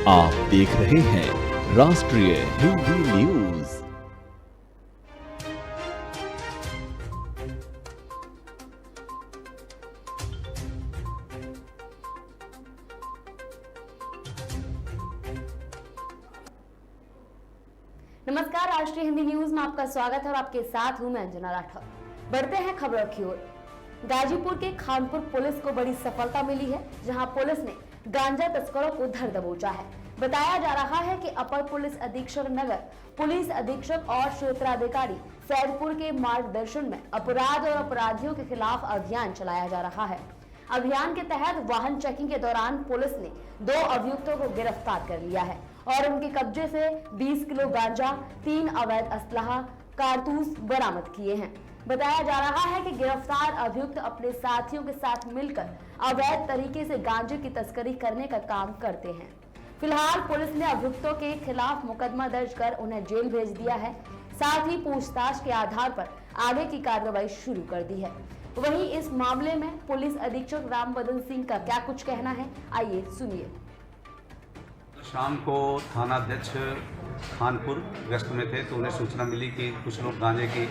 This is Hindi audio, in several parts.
आप देख रहे हैं राष्ट्रीय हिंदी न्यूज। नमस्कार, राष्ट्रीय हिंदी न्यूज में आपका स्वागत है और आपके साथ हूं मैं अंजना राठौर। बढ़ते हैं खबरों की ओर। गाजीपुर के खानपुर पुलिस को बड़ी सफलता मिली है, जहां पुलिस ने गांजा तस्करों को धर दबोचा है। बताया जा रहा है कि अपर पुलिस अधीक्षक नगर, पुलिस अधीक्षक और क्षेत्राधिकारी सैदपुर के मार्गदर्शन में अपराध और अपराधियों के खिलाफ अभियान चलाया जा रहा है। अभियान के तहत वाहन चेकिंग के दौरान पुलिस ने 2 अभियुक्तों को गिरफ्तार कर लिया है और उनके कब्जे से 20 किलो गांजा, 3 अवैध असलहा, कारतूस बरामद किए हैं। बताया जा रहा है कि गिरफ्तार अभियुक्त अपने साथियों के साथ मिलकर अवैध तरीके से गांजे की तस्करी करने का काम करते हैं। फिलहाल पुलिस ने अभियुक्तों के खिलाफ मुकदमा दर्ज कर उन्हें जेल भेज दिया है। साथ ही पूछताछ के आधार पर आगे की कार्रवाई शुरू कर दी है। वहीं इस मामले में पुलिस अधीक्षक राम बदन सिंह का क्या कुछ कहना है, आइए सुनिए। शाम को थानाध्यक्ष खानपुर गश्त में थे तो उन्हें सूचना मिली कि कुछ लोग गांजे की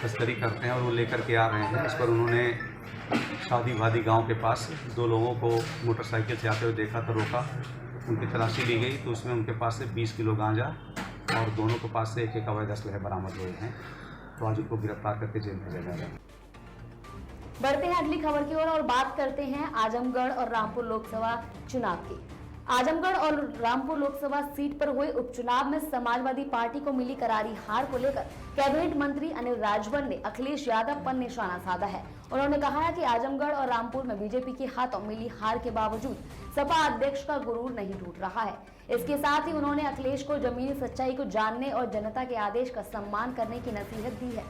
तस्करी करते हैं और वो लेकर के आ रहे हैं। इस पर उन्होंने शादी वादी गांव के पास 2 लोगों को मोटरसाइकिल से आते हुए देखा तो रोका। उनकी तलाशी ली गई तो उसमें उनके पास से 20 किलो गांजा और दोनों के पास से एक अवैध असलहे बरामद हुए हैं। तो आज उनको गिरफ्तार करके जेल भेजा जा रहा है। बढ़ते हैं अगली खबर की ओर और बात करते हैं आजमगढ़ और रामपुर लोकसभा चुनाव की। आजमगढ़ और रामपुर लोकसभा सीट पर हुए उपचुनाव में समाजवादी पार्टी को मिली करारी हार को लेकर कैबिनेट मंत्री अनिल राजभर ने अखिलेश यादव पर निशाना साधा है। उन्होंने कहा है कि आजमगढ़ और रामपुर में बीजेपी के हाथों मिली हार के बावजूद सपा अध्यक्ष का गुरूर नहीं टूट रहा है। इसके साथ ही उन्होंने अखिलेश को जमीनी सच्चाई को जानने और जनता के आदेश का सम्मान करने की नसीहत दी है।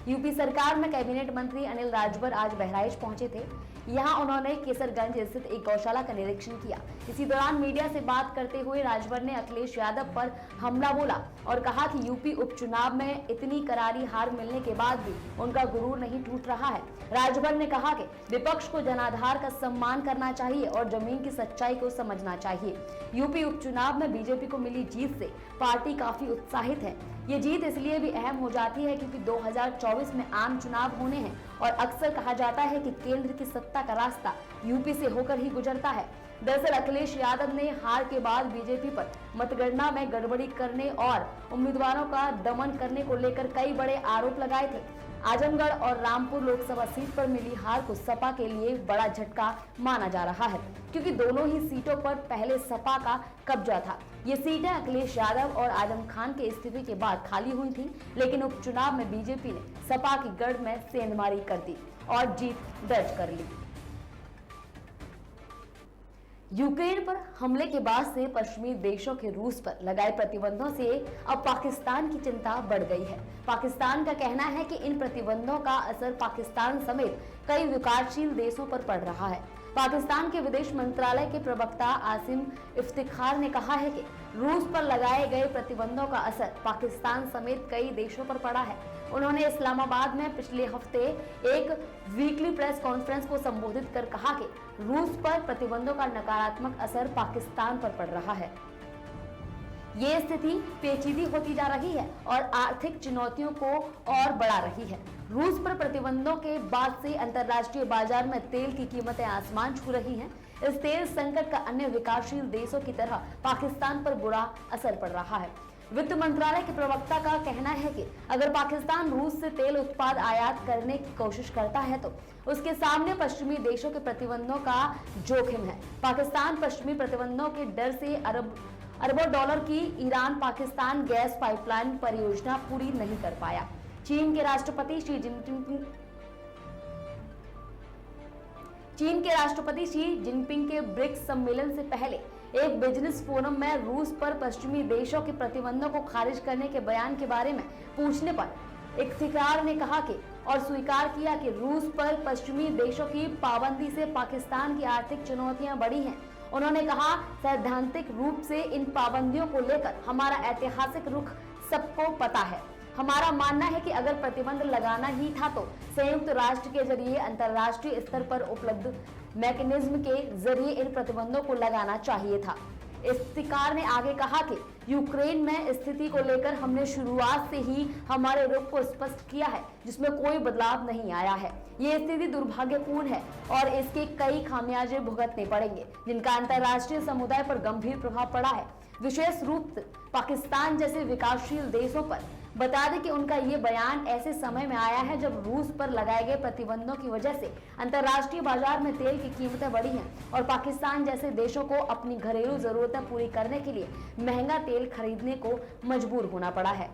यूपी सरकार में कैबिनेट मंत्री अनिल राजभर आज बहराइच पहुंचे थे। यहां उन्होंने केसरगंज स्थित एक गौशाला का निरीक्षण किया। इसी दौरान मीडिया से बात करते हुए राजभर ने अखिलेश यादव पर हमला बोला और कहा कि यूपी उपचुनाव में इतनी करारी हार मिलने के बाद भी उनका गुरूर नहीं टूट रहा है। राजभर ने कहा कि विपक्ष को जनाधार का सम्मान करना चाहिए और जमीन की सच्चाई को समझना चाहिए। यूपी उपचुनाव में बीजेपी को मिली जीत से पार्टी काफी उत्साहित है। ये जीत इसलिए भी अहम हो जाती है क्योंकि 2024 में आम चुनाव होने हैं और अक्सर कहा जाता है कि केंद्र की सत्ता का रास्ता यूपी से होकर ही गुजरता है। दरअसल अखिलेश यादव ने हार के बाद बीजेपी पर मतगणना में गड़बड़ी करने और उम्मीदवारों का दमन करने को लेकर कई बड़े आरोप लगाए थे। आजमगढ़ और रामपुर लोकसभा सीट पर मिली हार को सपा के लिए बड़ा झटका माना जा रहा है, क्योंकि दोनों ही सीटों पर पहले सपा का कब्जा था। ये सीटें अखिलेश यादव और आजम खान के इस्तीफे के बाद खाली हुई थी, लेकिन उपचुनाव में बीजेपी ने सपा की गढ़ में सेंधमारी कर दी और जीत दर्ज कर ली। यूक्रेन पर हमले के बाद से पश्चिमी देशों के रूस पर लगाए प्रतिबंधों से अब पाकिस्तान की चिंता बढ़ गई है। पाकिस्तान का कहना है कि इन प्रतिबंधों का असर पाकिस्तान समेत कई विकासशील देशों पर पड़ रहा है। पाकिस्तान के विदेश मंत्रालय के प्रवक्ता आसिम इफ्तिखार ने कहा है कि रूस पर लगाए गए प्रतिबंधों का असर पाकिस्तान समेत कई देशों पर पड़ा है। उन्होंने इस्लामाबाद में पिछले हफ्ते एक वीकली प्रेस कॉन्फ्रेंस को संबोधित कर कहा कि रूस पर प्रतिबंधों का नकारात्मक असर पाकिस्तान पर पड़ रहा है। ये स्थिति पेचीदी होती जा रही है और आर्थिक चुनौतियों को और बढ़ा रही है। रूस पर प्रतिबंधों के बाद से अंतर्राष्ट्रीय बाजार में तेल की कीमतें आसमान छू रही हैं। इस तेल संकट का अन्य विकासशील देशों की तरह पाकिस्तान पर बुरा असर पड़ रहा है। वित्त मंत्रालय के प्रवक्ता का कहना है कि अगर पाकिस्तान रूस से तेल उत्पाद आयात करने की कोशिश करता है तो उसके सामने पश्चिमी देशों के प्रतिबंधों का जोखिम है। पाकिस्तान पश्चिमी प्रतिबंधों के डर से अरबों डॉलर की ईरान पाकिस्तान गैस पाइपलाइन परियोजना पूरी नहीं कर पाया। चीन के राष्ट्रपति शी जिनपिंग के ब्रिक्स सम्मेलन से पहले एक बिजनेस फोरम में रूस पर पश्चिमी देशों के प्रतिबंधों को खारिज करने के बयान के बारे में पूछने पर इफ्तिखार ने कहा कि और स्वीकार किया कि रूस पर पश्चिमी देशों की पाबंदी से पाकिस्तान की आर्थिक चुनौतियां बढ़ी हैं। उन्होंने कहा, सैद्धांतिक रूप से इन पाबंदियों को लेकर हमारा ऐतिहासिक रुख सबको पता है। हमारा मानना है कि अगर प्रतिबंध लगाना ही था तो संयुक्त राष्ट्र के जरिए अंतर्राष्ट्रीय स्तर पर उपलब्ध मैकेनिज्म के जरिए इन प्रतिबंधों को लगाना चाहिए था। इफ्तिकार ने आगे कहा कि यूक्रेन में स्थिति को लेकर हमने शुरुआत से ही हमारे रुख को स्पष्ट किया है, जिसमें कोई बदलाव नहीं आया है। ये स्थिति दुर्भाग्यपूर्ण है और इसके कई खामियाजे भुगतने पड़ेंगे, जिनका अंतर्राष्ट्रीय समुदाय पर गंभीर प्रभाव पड़ा है, विशेष रूप से पाकिस्तान जैसे विकासशील देशों पर। बता दें कि उनका ये बयान ऐसे समय में आया है जब रूस पर लगाए गए प्रतिबंधों की वजह से अंतर्राष्ट्रीय बाजार में तेल की कीमतें बढ़ी हैं और पाकिस्तान जैसे देशों को अपनी घरेलू जरूरतें पूरी करने के लिए महंगा तेल खरीदने को मजबूर होना पड़ा है।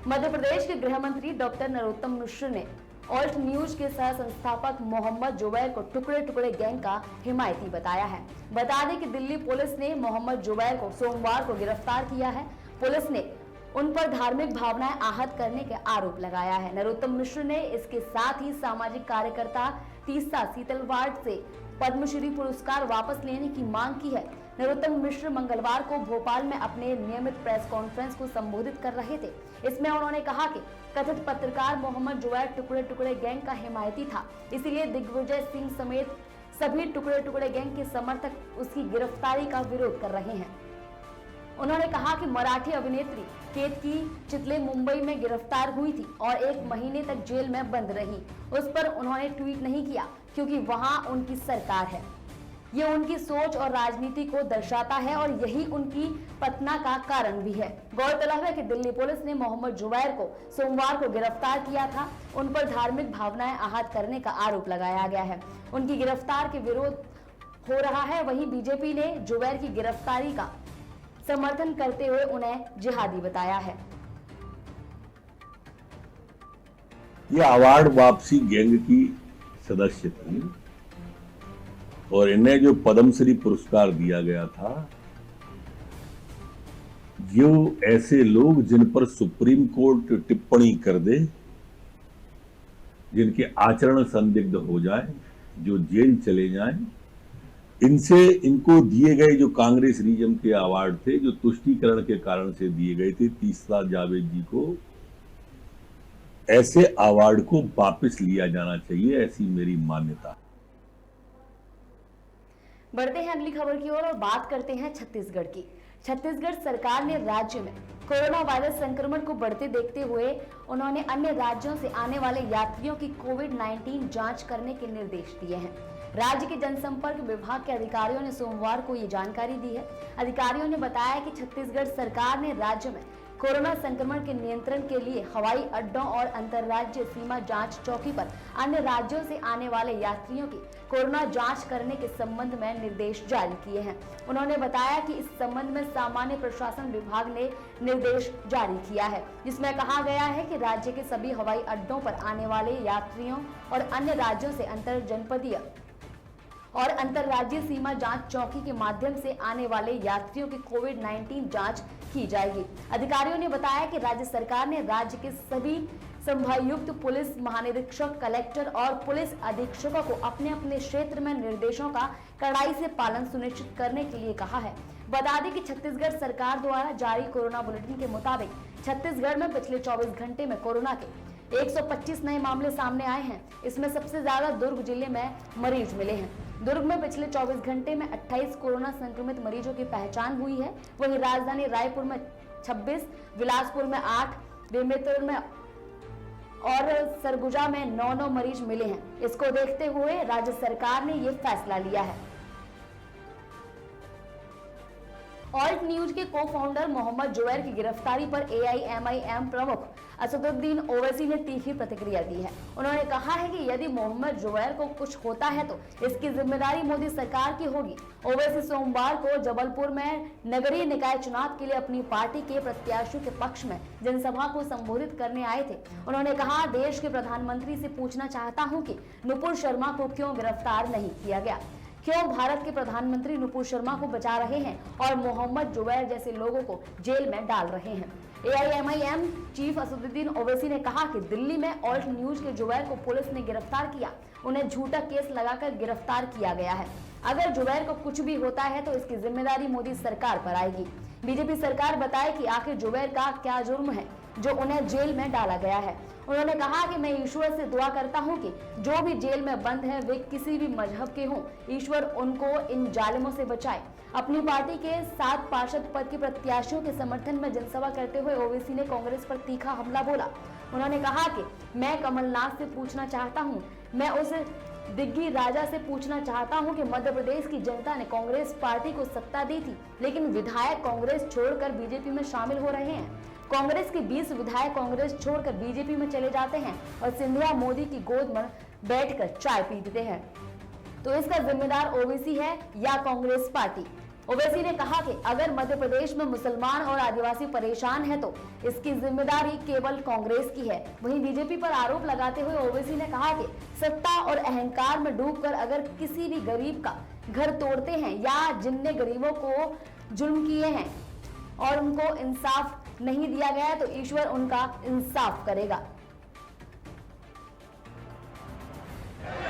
मध्य प्रदेश के गृह मंत्री डॉक्टर नरोत्तम मिश्र ने ऑल्ट न्यूज के सह संस्थापक मोहम्मद जुबैर को टुकड़े टुकड़े गैंग का हिमायती बताया है। बता दें कि दिल्ली पुलिस ने मोहम्मद जुबैर को सोमवार को गिरफ्तार किया है। पुलिस ने उन पर धार्मिक भावनाएं आहत करने के आरोप लगाया है। नरोत्तम मिश्र ने इसके साथ ही सामाजिक कार्यकर्ता तीस्ता सीतलवाड़ से पद्मश्री पुरस्कार वापस लेने की मांग की है। नरोत्तम मिश्र मंगलवार को भोपाल में अपने नियमित प्रेस कॉन्फ्रेंस को संबोधित कर रहे थे। इसमें उन्होंने कहा कि कथित पत्रकार मोहम्मद जुबैर टुकड़े टुकड़े गैंग का हिमायती था, इसीलिए दिग्विजय सिंह समेत सभी टुकड़े टुकड़े गैंग के समर्थक उसकी गिरफ्तारी का विरोध कर रहे हैं। उन्होंने कहा कि मराठी अभिनेत्री केतकी चितले मुंबई में गिरफ्तार हुई थी और 1 महीने तक जेल में बंद रही। उस पर उन्होंने ट्वीट नहीं किया क्योंकि वहां उनकी सरकार है। ये उनकी सोच और राजनीति को दर्शाता है और यही उनकी पतना का कारण भी है। गौरतलब है कि दिल्ली पुलिस ने मोहम्मद जुबैर को सोमवार को गिरफ्तार किया था। उन पर धार्मिक भावनाएं आहत करने का आरोप लगाया गया है। उनकी गिरफ्तार के विरोध हो रहा है। वहीं बीजेपी ने जुबैर की गिरफ्तारी का समर्थन करते हुए उन्हें जिहादी बताया है। ये अवार्ड वापसी गैंग की सदस्य थी और इन्हें जो पद्मश्री पुरस्कार दिया गया था, जो ऐसे लोग जिन पर सुप्रीम कोर्ट टिप्पणी कर दे, जिनके आचरण संदिग्ध हो जाए, जो जेल चले जाएं, इनको दिए गए जो कांग्रेस रीजन के अवार्ड थे, जो तुष्टीकरण के कारण से दिए गए थे तीस्ता जावेद जी को, ऐसे अवार्ड को वापस लिया जाना चाहिए, ऐसी मेरी मान्यता। बढ़ते हैं अगली खबर की ओर और बात करते हैं छत्तीसगढ़ की। छत्तीसगढ़ सरकार ने राज्य में कोरोना वायरस संक्रमण को बढ़ते देखते हुए उन्होंने अन्य राज्यों से आने वाले यात्रियों की कोविड-19 जांच करने के निर्देश दिए हैं। राज्य के जनसंपर्क विभाग के अधिकारियों ने सोमवार को ये जानकारी दी है। अधिकारियों ने बताया कि छत्तीसगढ़ सरकार ने राज्य में कोरोना संक्रमण के नियंत्रण के लिए हवाई अड्डों और अंतर्राज्यीय सीमा जांच चौकी पर अन्य राज्यों से आने वाले यात्रियों की कोरोना जांच करने के संबंध में निर्देश जारी किए हैं। उन्होंने बताया कि इस संबंध में सामान्य प्रशासन विभाग ने निर्देश जारी किया है, जिसमें कहा गया है कि राज्य के सभी हवाई अड्डों पर आने वाले यात्रियों और अन्य राज्यों से अंतर जनपदीय और अंतर्राज्यीय सीमा जांच चौकी के माध्यम से आने वाले यात्रियों की कोविड-19 जांच की जाएगी। अधिकारियों ने बताया कि राज्य सरकार ने राज्य के सभी संभागायुक्त, पुलिस महानिरीक्षक, कलेक्टर और पुलिस अधीक्षकों को अपने अपने क्षेत्र में निर्देशों का कड़ाई से पालन सुनिश्चित करने के लिए कहा है। बता दें कि छत्तीसगढ़ सरकार द्वारा जारी कोरोना बुलेटिन के मुताबिक छत्तीसगढ़ में पिछले 24 घंटे में कोरोना के 125 नए मामले सामने आए हैं। इसमें सबसे ज्यादा दुर्ग जिले में मरीज मिले हैं। दुर्ग में पिछले 24 घंटे में 28 कोरोना संक्रमित मरीजों की पहचान हुई है। वहीं राजधानी रायपुर में 26, बिलासपुर में 8, बेमेतरा में और सरगुजा में 9 मरीज मिले हैं। इसको देखते हुए राज्य सरकार ने ये फैसला लिया है। ऑल्ट न्यूज के को-फाउंडर मोहम्मद जुबैर की गिरफ्तारी पर AIMIM प्रमुख असदुद्दीन ओवैसी ने तीखी प्रतिक्रिया दी है। उन्होंने कहा है कि यदि मोहम्मद जुबैर को कुछ होता है तो इसकी जिम्मेदारी मोदी सरकार की होगी। ओवैसी सोमवार को जबलपुर में नगरीय निकाय चुनाव के लिए अपनी पार्टी के प्रत्याशियों के पक्ष में जनसभा को संबोधित करने आए थे। उन्होंने कहा, देश के प्रधानमंत्री से पूछना चाहता हूँ कि नुपुर शर्मा को क्यों गिरफ्तार नहीं किया गया, क्यों भारत के प्रधानमंत्री नुपुर शर्मा को बचा रहे हैं और मोहम्मद जुबैर जैसे लोगों को जेल में डाल रहे हैं। AIMIM चीफ असदुद्दीन ओवैसी ने कहा कि दिल्ली में ऑल्ट न्यूज के जुबैर को पुलिस ने गिरफ्तार किया, उन्हें झूठा केस लगाकर गिरफ्तार किया गया है। अगर जुबैर को कुछ भी होता है तो इसकी जिम्मेदारी मोदी सरकार पर आएगी। बीजेपी सरकार बताए कि आखिर जुबैर का क्या जुर्म है जो उन्हें जेल में डाला गया है। उन्होंने कहा कि मैं ईश्वर से दुआ करता हूं कि जो भी जेल में बंद है वे किसी भी मजहब के हों, ईश्वर उनको इन जालिमों से बचाए। अपनी पार्टी के 7 पार्षद पद के प्रत्याशियों के समर्थन में जनसभा करते हुए ओवैसी ने कांग्रेस पर तीखा हमला बोला। उन्होंने कहा कि मैं कमलनाथ से पूछना चाहता हूं, मैं उस दिग्गी राजा से पूछना चाहता हूं कि मध्य प्रदेश की जनता ने कांग्रेस पार्टी को सत्ता दी थी, लेकिन विधायक कांग्रेस छोड़कर बीजेपी में शामिल हो रहे हैं। कांग्रेस के 20 विधायक कांग्रेस छोड़कर बीजेपी में चले जाते हैं और सिंधिया मोदी की गोद में बैठकर चाय पीते हैं। तो इसका जिम्मेदार ओवैसी है या कांग्रेस पार्टी? ओवैसी ने कहा कि अगर मध्य प्रदेश में मुसलमान और आदिवासी परेशान है तो इसकी जिम्मेदारी केवल कांग्रेस की है। वहीं बीजेपी पर आरोप लगाते हुए ओवैसी ने कहा कि सत्ता और अहंकार में डूबकर अगर किसी भी गरीब का घर तोड़ते हैं या जिनने गरीबों को जुल्म किए हैं और उनको इंसाफ नहीं दिया गया तो ईश्वर उनका इंसाफ करेगा।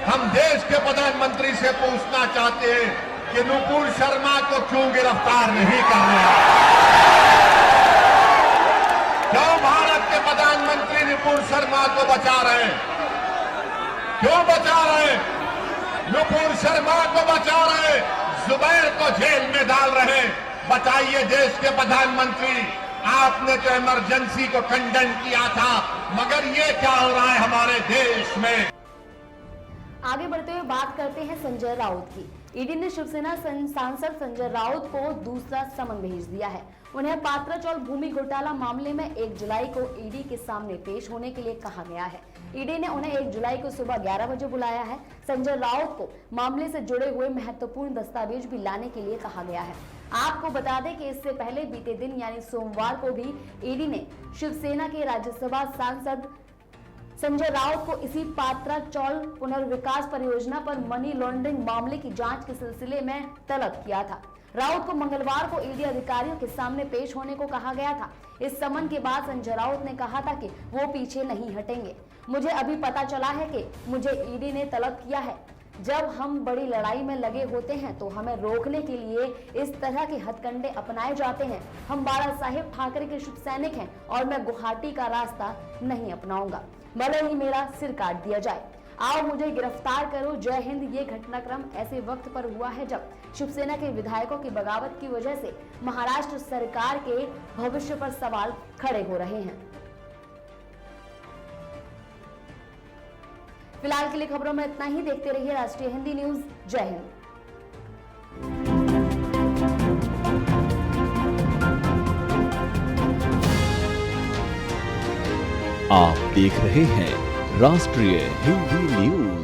हम देश के प्रधानमंत्री से पूछना चाहते हैं कि नुपुर शर्मा को क्यों गिरफ्तार नहीं कर रहे? क्यों भारत के प्रधानमंत्री नुपुर शर्मा को बचा रहे हैं? क्यों बचा रहे हैं? नुपुर शर्मा को बचा रहे, जुबैर को जेल में डाल रहे। बताइए देश के प्रधानमंत्री, आपने तो इमरजेंसी को कंडेम किया था, मगर ये क्या हो रहा है हमारे देश में? आगे बढ़ते हुए बात करते हैं संजय राउत की। ईडी ने शिवसेना सांसद संजय राउत को दूसरा समन भेज दिया है। उन्हें पात्राचौल भूमि घोटाला मामले में 1 जुलाई को ईडी के सामने पेश होने के लिए कहा गया है। ईडी ने उन्हें 1 जुलाई को सुबह 11 बजे बुलाया है। संजय राउत को मामले से जुड़े हुए महत्वपूर्ण दस्तावेज भी लाने के लिए कहा गया है। आपको बता दें कि इससे पहले बीते दिन यानी सोमवार को भी ईडी ने शिवसेना के राज्यसभा सांसद संजय राउत को इसी पात्राचौल पुनर्विकास परियोजना पर मनी लॉन्ड्रिंग मामले की जांच के सिलसिले में तलब किया था। राउत को मंगलवार को ईडी अधिकारियों के सामने पेश होने को कहा गया था। इस समन के बाद संजय राउत ने कहा था कि वो पीछे नहीं हटेंगे। मुझे अभी पता चला है कि मुझे ईडी ने तलब किया है। जब हम बड़ी लड़ाई में लगे होते हैं तो हमें रोकने के लिए इस तरह के हथकंडे अपनाए जाते हैं। हम बाला साहेब ठाकरे के शुभ सैनिक हैं और मैं गुवाहाटी का रास्ता नहीं अपनाऊंगा, भले ही मेरा सिर काट दिया जाए। आओ मुझे गिरफ्तार करो, जय हिंद। ये घटनाक्रम ऐसे वक्त पर हुआ है जब शिवसेना के विधायकों की बगावत की वजह से महाराष्ट्र सरकार के भविष्य पर सवाल खड़े हो रहे हैं। फिलहाल के लिए खबरों में इतना ही। देखते रहिए राष्ट्रीय हिंदी न्यूज। जय हिंद। आप देख रहे हैं राष्ट्रीय हिंदी न्यूज।